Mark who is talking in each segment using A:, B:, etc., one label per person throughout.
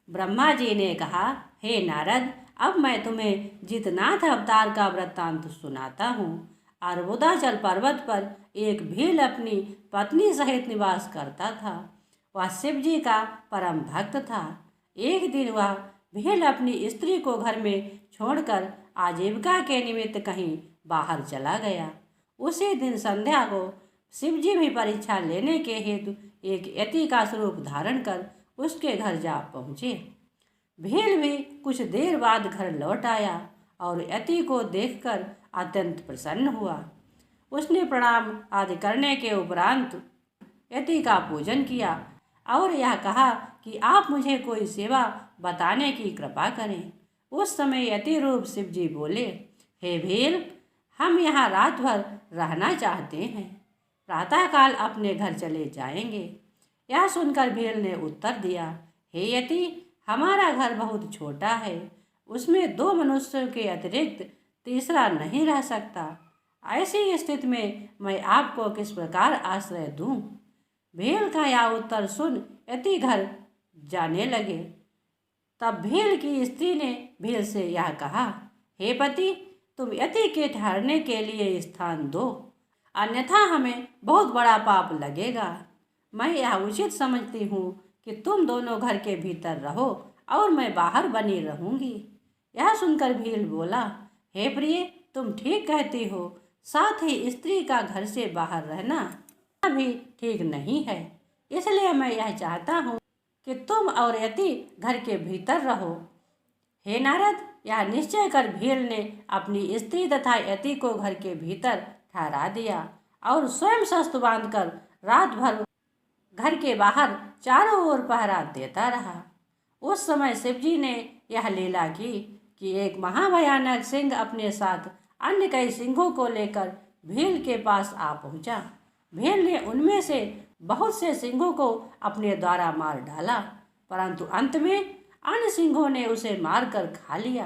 A: ब्रह्मा जी ने कहा, हे नारद, अब मैं तुम्हें जितनाथ अवतार का वृत्तांत सुनाता हूँ। अर्बुदाचल पर्वत पर एक भील अपनी पत्नी सहित निवास करता था। वह शिव जी का परम भक्त था। एक दिन वह भील अपनी स्त्री को घर में छोड़कर आजीविका के निमित्त कहीं बाहर चला गया। उसी दिन संध्या को शिव जी भी परीक्षा लेने के हेतु एक यति का स्वरूप धारण कर उसके घर जा पहुँचे। भील भी कुछ देर बाद घर लौट आया और यति को देखकर अत्यंत प्रसन्न हुआ। उसने प्रणाम आदि करने के उपरांत यति का पूजन किया और यह कहा कि आप मुझे कोई सेवा बताने की कृपा करें। उस समय यति रूप शिव जी बोले, हे भील, हम यहाँ रात भर रहना चाहते हैं, प्रातःकाल अपने घर चले जाएंगे। यह सुनकर भील ने उत्तर दिया, हे यति, हमारा घर बहुत छोटा है, उसमें 2 मनुष्यों के अतिरिक्त तीसरा नहीं रह सकता। ऐसी स्थिति में मैं आपको किस प्रकार आश्रय दूं? भील का यह उत्तर सुन यति घर जाने लगे। तब भील की स्त्री ने भील से यह कहा, हे पति, तुम यति के ठहरने के लिए स्थान दो, अन्यथा हमें बहुत बड़ा पाप लगेगा। मैं यह उचित समझती हूँ कि तुम दोनों घर के भीतर रहो और मैं बाहर बनी रहूँगी। यह सुनकर भील बोला, हे प्रिय, तुम ठीक कहती हो, साथ ही स्त्री का घर से बाहर रहना भी ठीक नहीं है, इसलिए मैं यह चाहता हूँ कि तुम और यति घर के भीतर रहो। हे नारद, यह निश्चय कर भील ने अपनी स्त्री तथा यति को घर के भीतर ठहरा दिया और स्वयं शस्त्र बांधकर रात भर घर के बाहर चारों ओर पहरा देता रहा। उस समय शिवजी ने यह लीला की कि एक महाभयानक सिंह अपने साथ अन्य कई सिंहों को लेकर भील के पास आ पहुंचा। भील ने उनमें से बहुत से सिंहों को अपने द्वारा मार डाला, परंतु अंत में अन्य सिंहों ने उसे मारकर खा लिया।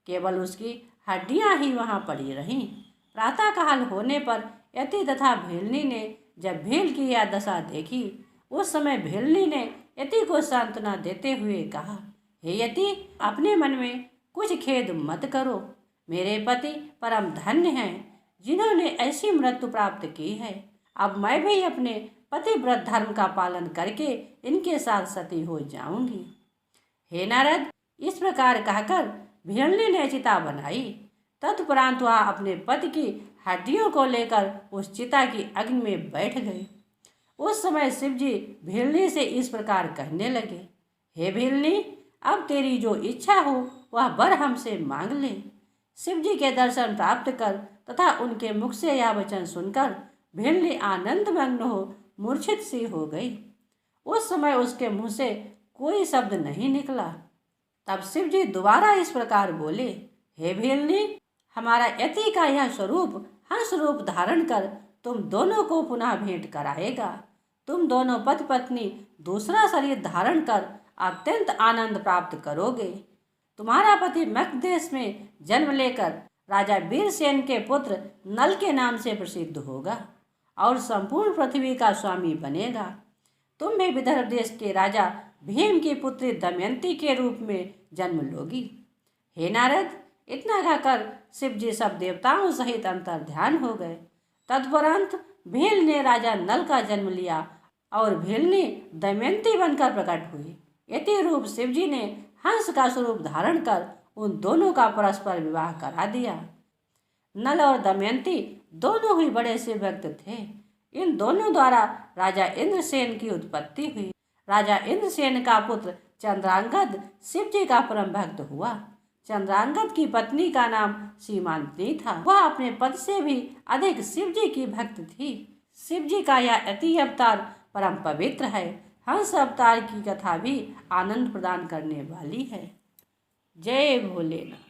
A: केवल उसकी हड्डियां ही वहां पड़ी रहीं। प्रातःकाल होने पर यति तथा भीलनी ने जब भील की यह दशा देखी, उस समय भीलनी ने यति को सांत्वना देते हुए कहा, हे यति, अपने मन में कुछ खेद मत करो। मेरे पति परम धन्य हैं, जिन्होंने ऐसी मृत्यु प्राप्त की है। अब मैं भी अपने पतिव्रत धर्म का पालन करके इनके साथ सती हो जाऊंगी। हे नारद, इस प्रकार कहकर भीलनी ने चिता बनाई। तत्परांत वह अपने पति की हड्डियों को लेकर उस चिता की अग्नि में बैठ गई। उस समय शिवजी भीलनी से इस प्रकार कहने लगे, हे भीलनी, अब तेरी जो इच्छा हो वह वर हमसे मांग ले। शिवजी के दर्शन प्राप्त कर तथा उनके मुख से यह वचन सुनकर भीलनी आनंद मग्न हो मूर्छित सी हो गई। उस समय उसके मुंह से कोई शब्द नहीं निकला। तब शिवजी दोबारा इस प्रकार बोले, हे भीलनी, हमारा यति का यह स्वरूप हंस रूप धारण कर तुम दोनों को पुनः भेंट कराएगा। तुम दोनों पति पत्नी दूसरा शरीर धारण कर अत्यंत आनंद प्राप्त करोगे। तुम्हारा पति मगध देश में जन्म लेकर राजा वीरसेन के पुत्र नल के नाम से प्रसिद्ध होगा और संपूर्ण पृथ्वी का स्वामी बनेगा। तुम भी विदर्भ देश के राजा भीम की पुत्री दमयंती के रूप में जन्म लोगी। हे नारद, इतना कहकर शिवजी सब देवताओं सहित अंतर ध्यान हो गए। तदुपरांत भील ने राजा नल का जन्म लिया और भीलनी दमयंती बनकर प्रकट हुई। यति रूप शिवजी ने हंस का स्वरूप धारण कर उन दोनों का परस्पर विवाह करा दिया। नल और दमयंती दोनों ही बड़े शिव भक्त थे। इन दोनों द्वारा राजा इंद्रसेन की उत्पत्ति हुई। राजा इंद्रसेन का पुत्र चंद्रांगद शिवजी का परम भक्त हुआ। चंद्रांगद की पत्नी का नाम सीमांतनी था। वह अपने पद से भी अधिक शिवजी की भक्त थी। शिवजी का यह यति अवतार परम पवित्र है। हंस अवतार की कथा भी आनंद प्रदान करने वाली है। जय भोलेनाथ।